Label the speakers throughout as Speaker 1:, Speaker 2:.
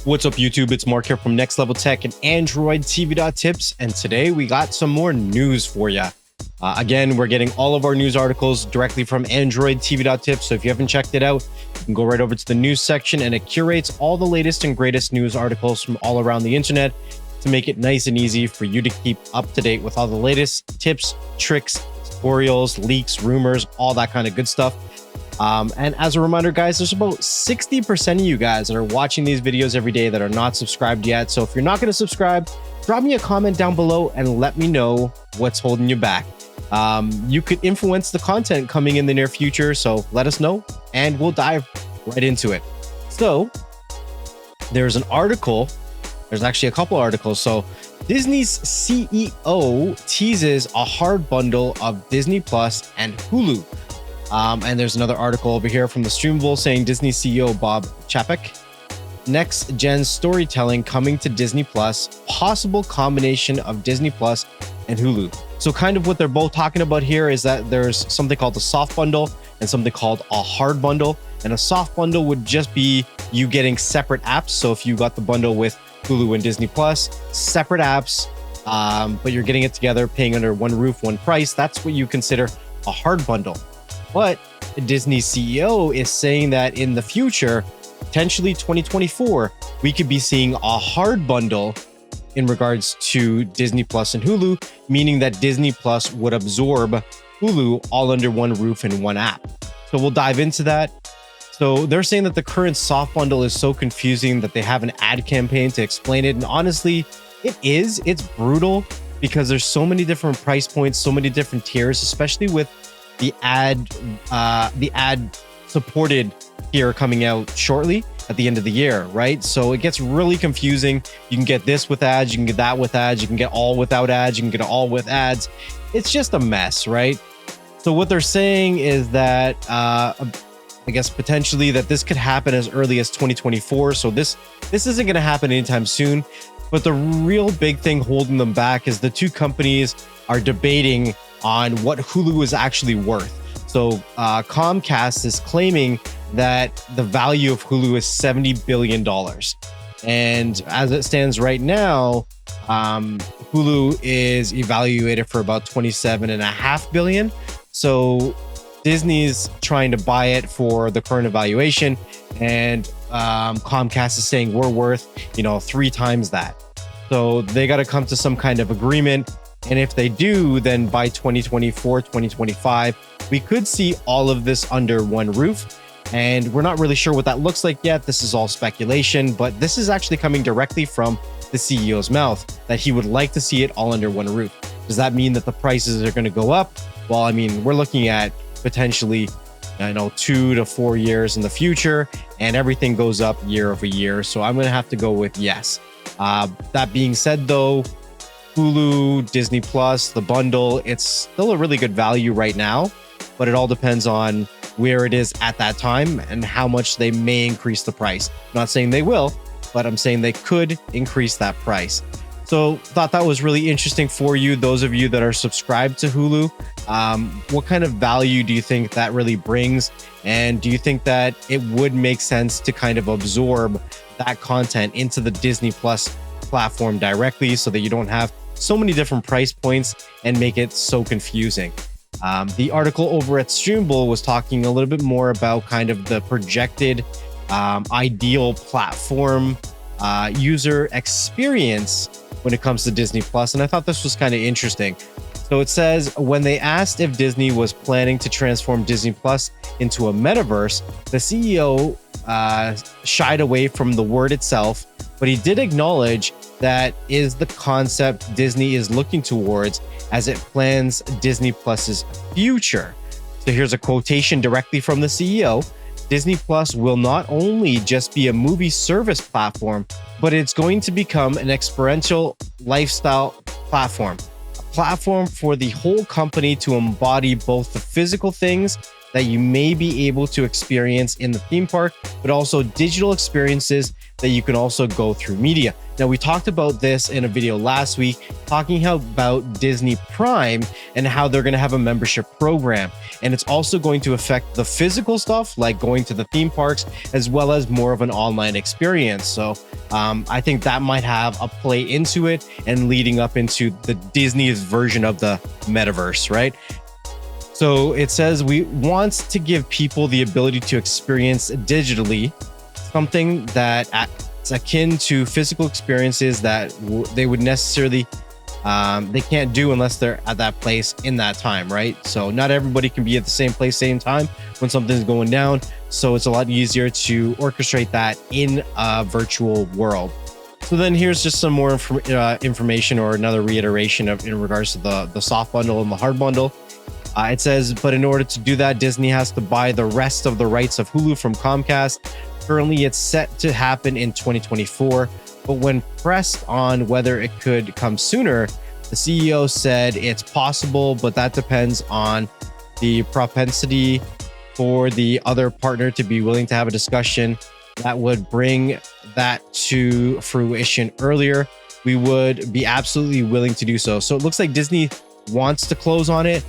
Speaker 1: What's up, YouTube? It's Mark here from Next Level Tech and Android TV.tips, and today we got some more news for you. Again, we're getting all of our news articles directly from Android TV.tips, so if you haven't checked it out, you can go right over to the news section, and it curates all the latest and greatest news articles from all around the internet to make it nice and easy for you to keep up to date with all the latest tips, tricks, tutorials, leaks, rumors, all that kind of good stuff. And as a reminder, guys, there's about 60% of you guys that are watching these videos every day that are not subscribed yet. So if you're not going to subscribe, drop me a comment down below and let me know what's holding you back. You could influence the content coming in the near future, so let us know and we'll dive right into it. So there's an article. There's actually a couple articles. So Disney's CEO teases a hard bundle of Disney Plus and Hulu. And there's another article over here from the nxtlvl saying Disney CEO Bob Chapek, next gen storytelling coming to Disney Plus, possible combination of Disney Plus and Hulu. So kind of what they're both talking about here is that there's something called a soft bundle and something called a hard bundle. And a soft bundle would just be you getting separate apps. So if you got the bundle with Hulu and Disney Plus, separate apps, but you're getting it together, paying under one roof, one price, that's what you consider a hard bundle. But Disney CEO is saying that in the future, potentially 2024, we could be seeing a hard bundle in regards to Disney Plus and Hulu, meaning that Disney Plus would absorb Hulu all under one roof and one app. So we'll dive into that. So they're saying that the current soft bundle is so confusing that they have an ad campaign to explain it. And honestly, it's brutal because there's so many different price points, so many different tiers, especially with the ad supported tier coming out shortly at the end of the year, right? So it gets really confusing. You can get this with ads, you can get that with ads, you can get all without ads, you can get all with ads. It's just a mess, right? So what they're saying is that I guess potentially that this could happen as early as 2024. So this isn't going to happen anytime soon. But the real big thing holding them back is the two companies are debating on what Hulu is actually worth. So Comcast is claiming that the value of Hulu is $70 billion. And as it stands right now, Hulu is evaluated for about $27.5 billion. So Disney's trying to buy it for the current evaluation, and Comcast is saying we're worth, 3 times that. So they got to come to some kind of agreement. And if they do, then by 2024, 2025, we could see all of this under one roof. And we're not really sure what that looks like yet. This is all speculation, but this is actually coming directly from the CEO's mouth that he would like to see it all under one roof. Does that mean that the prices are going to go up? Well, I mean, we're looking at potentially, 2 to 4 years in the future, and everything goes up year over year. So I'm going to have to go with yes. That being said, though, Hulu, Disney Plus, the bundle, it's still a really good value right now, but it all depends on where it is at that time and how much they may increase the price. I'm not saying they will, but I'm saying they could increase that price. So thought that was really interesting for you, those of you that are subscribed to Hulu. What kind of value do you think that really brings? And do you think that it would make sense to kind of absorb that content into the Disney Plus platform directly so that you don't have so many different price points and make it so confusing? The article over at nxtlvl was talking a little bit more about kind of the projected ideal platform user experience when it comes to Disney Plus, and I thought this was kind of interesting. So it says, when they asked if Disney was planning to transform Disney Plus into a metaverse, the CEO shied away from the word itself, but he did acknowledge that is the concept Disney is looking towards as it plans Disney Plus's future. So here's a quotation directly from the CEO. Disney Plus will not only just be a movie service platform, but it's going to become an experiential lifestyle platform, a platform for the whole company to embody both the physical things that you may be able to experience in the theme park, but also digital experiences that you can also go through media. Now, we talked about this in a video last week, talking about Disney Prime and how they're going to have a membership program. And it's also going to affect the physical stuff, like going to the theme parks, as well as more of an online experience. So I think that might have a play into it and leading up into the Disney's version of the metaverse, right? So it says we want to give people the ability to experience digitally something that is akin to physical experiences that they would necessarily they can't do unless they're at that place in that time, right? So not everybody can be at the same place, same time when something's going down. So it's a lot easier to orchestrate that in a virtual world. So then here's just some more information or another reiteration in regards to the soft bundle and the hard bundle. It says, but in order to do that, Disney has to buy the rest of the rights of Hulu from Comcast. Currently, it's set to happen in 2024, but when pressed on whether it could come sooner, the CEO said it's possible, but that depends on the propensity for the other partner to be willing to have a discussion that would bring that to fruition earlier. We would be absolutely willing to do so. So it looks like Disney wants to close on it,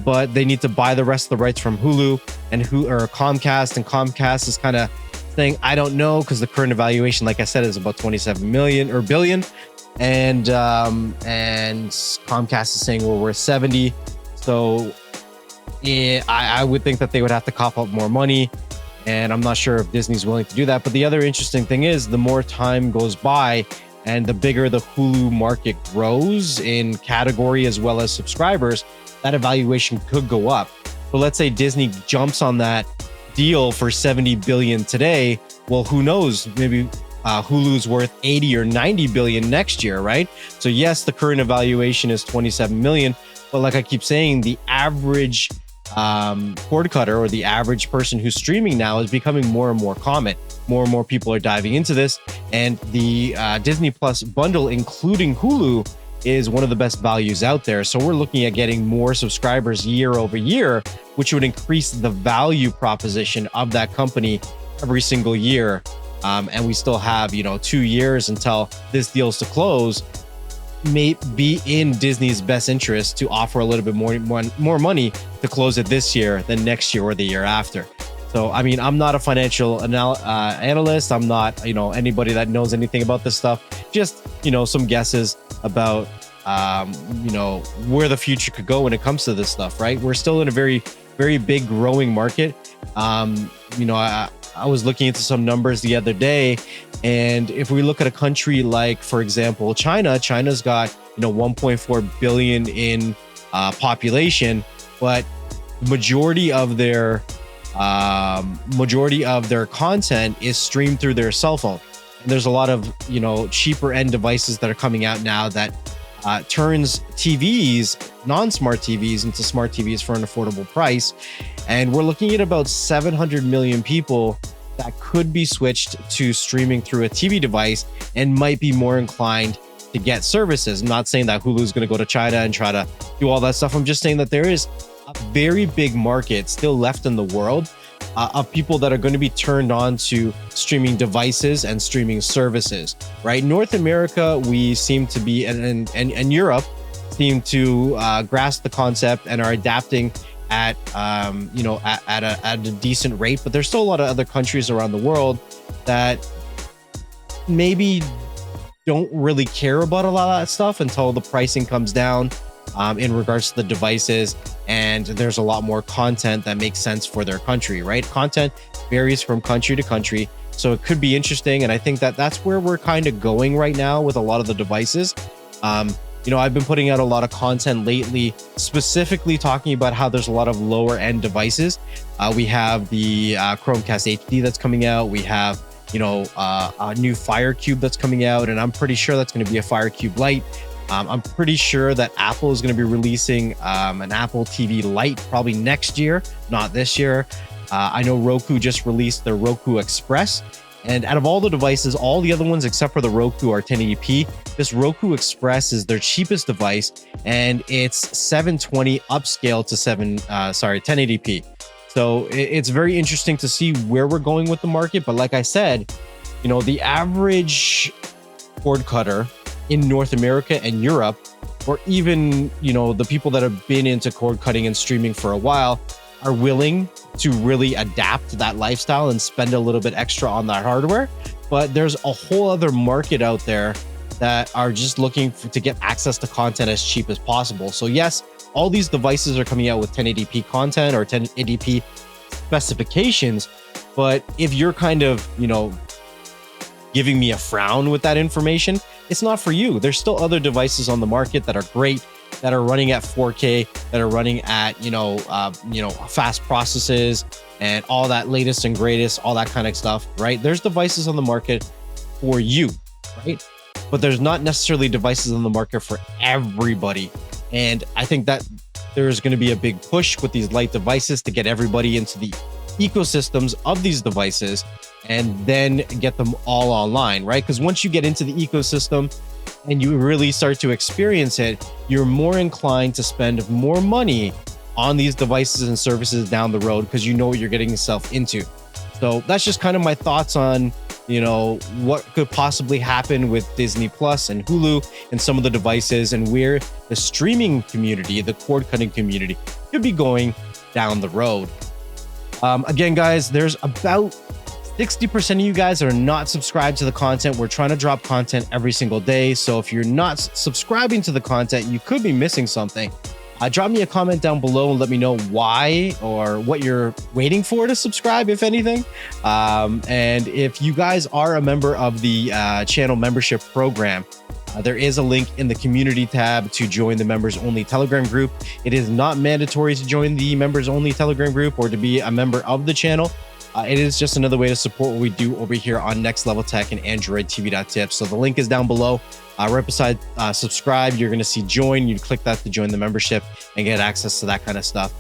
Speaker 1: but they need to buy the rest of the rights from Hulu and Comcast, and Comcast is kind of saying, I don't know, because the current evaluation, like I said, is about 27 million or billion, and Comcast is saying we're worth 70. So I would think that they would have to cough up more money, and I'm not sure if Disney's willing to do that. But the other interesting thing is, the more time goes by and the bigger the Hulu market grows in category as well as subscribers, that evaluation could go up. So let's say Disney jumps on that deal for 70 billion today. Well, who knows? Maybe Hulu's worth 80 or 90 billion next year, right? So yes, the current evaluation is 27 million, but like I keep saying, the average cord cutter or the average person who's streaming now is becoming more and more common. More and more people are diving into this, and the Disney Plus bundle, including Hulu, is one of the best values out there. So we're looking at getting more subscribers year over year, which would increase the value proposition of that company every single year. And we still have, 2 years until this deal's to close. May be in Disney's best interest to offer a little bit more money to close it this year than next year or the year after. So, I mean, I'm not a financial analyst. I'm not, anybody that knows anything about this stuff. Just, some guesses about, where the future could go when it comes to this stuff, right? We're still in a very, very big growing market. I was looking into some numbers the other day, and if we look at a country like, for example, China's got, 1.4 billion in population, but the majority of their content is streamed through their cell phone. And there's a lot of, cheaper end devices that are coming out now that turns TVs, non-smart TVs, into smart TVs for an affordable price. And we're looking at about 700 million people that could be switched to streaming through a TV device and might be more inclined to get services. I'm not saying that Hulu is going to go to China and try to do all that stuff. I'm just saying that there is a very big market still left in the world of people that are going to be turned on to streaming devices and streaming services, right? North America, we seem to be, and Europe seem to grasp the concept and are adapting at a decent rate. But there's still a lot of other countries around the world that maybe don't really care about a lot of that stuff until the pricing comes down in regards to the devices, and there's a lot more content that makes sense for their country, right? Content varies from country to country, so it could be interesting, and I think that that's where we're kind of going right now with a lot of the devices. I've been putting out a lot of content lately, specifically talking about how there's a lot of lower end devices. We have the Chromecast HD that's coming out. We have, a new Fire Cube that's coming out, and I'm pretty sure that's going to be a Fire Cube Lite. I'm pretty sure that Apple is going to be releasing an Apple TV Lite probably next year, not this year. I know Roku just released their Roku Express. And out of all the devices, all the other ones except for the Roku are 1080p. This Roku Express is their cheapest device, and it's 720 upscale to 1080p. So it's very interesting to see where we're going with the market. But like I said, you know, the average cord cutter in North America and Europe, or even, you know, the people that have been into cord cutting and streaming for a while, are willing to really adapt to that lifestyle and spend a little bit extra on that hardware. But there's a whole other market out there that are just looking to get access to content as cheap as possible. So yes, all these devices are coming out with 1080p content or 1080p specifications, but if you're kind of, you know, giving me a frown with that information, it's not for you. There's still other devices on the market that are great, that are running at 4K, that are running at, fast processes and all that latest and greatest, all that kind of stuff, right? There's devices on the market for you, right? But there's not necessarily devices on the market for everybody. And I think that there's going to be a big push with these light devices to get everybody into the ecosystems of these devices and then get them all online, right? Because once you get into the ecosystem and you really start to experience it, you're more inclined to spend more money on these devices and services down the road because you know what you're getting yourself into. So that's just kind of my thoughts on, you know, what could possibly happen with Disney Plus and Hulu and some of the devices, and where the streaming community, the cord cutting community, could be going down the road. Again, guys, there's about 60% of you guys are not subscribed to the content. We're trying to drop content every single day. So if you're not subscribing to the content, you could be missing something. Drop me a comment down below and let me know why or what you're waiting for to subscribe, if anything. And if you guys are a member of the channel membership program, there is a link in the community tab to join the members only Telegram group. It is not mandatory to join the members only Telegram group or to be a member of the channel. It is just another way to support what we do over here on Next Level Tech and Android TV.tips. So the link is down below. Right beside subscribe, you're going to see join. You click that to join the membership and get access to that kind of stuff.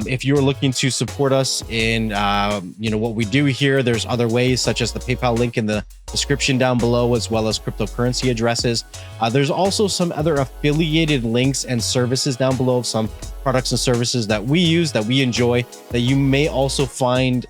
Speaker 1: If you're looking to support us in what we do here, there's other ways, such as the PayPal link in the description down below, as well as cryptocurrency addresses. There's also some other affiliated links and services down below of some products and services that we use, that we enjoy, that you may also find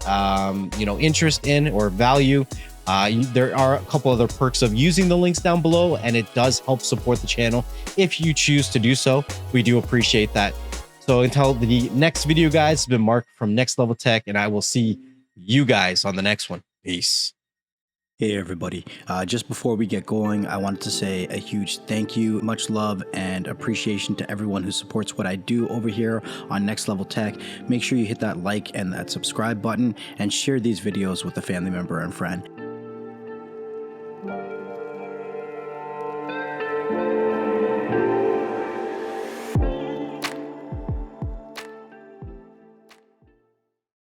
Speaker 1: interest in or value. There are a couple other perks of using the links down below, and it does help support the channel if you choose to do so. We do appreciate that. So until the next video, guys, it's been Mark from Next Level Tech, and I will see you guys on the next one. Peace.
Speaker 2: Hey everybody, just before we get going, I wanted to say a huge thank you, much love and appreciation to everyone who supports what I do over here on Next Level Tech. Make sure you hit that like and that subscribe button and share these videos with a family member and friend.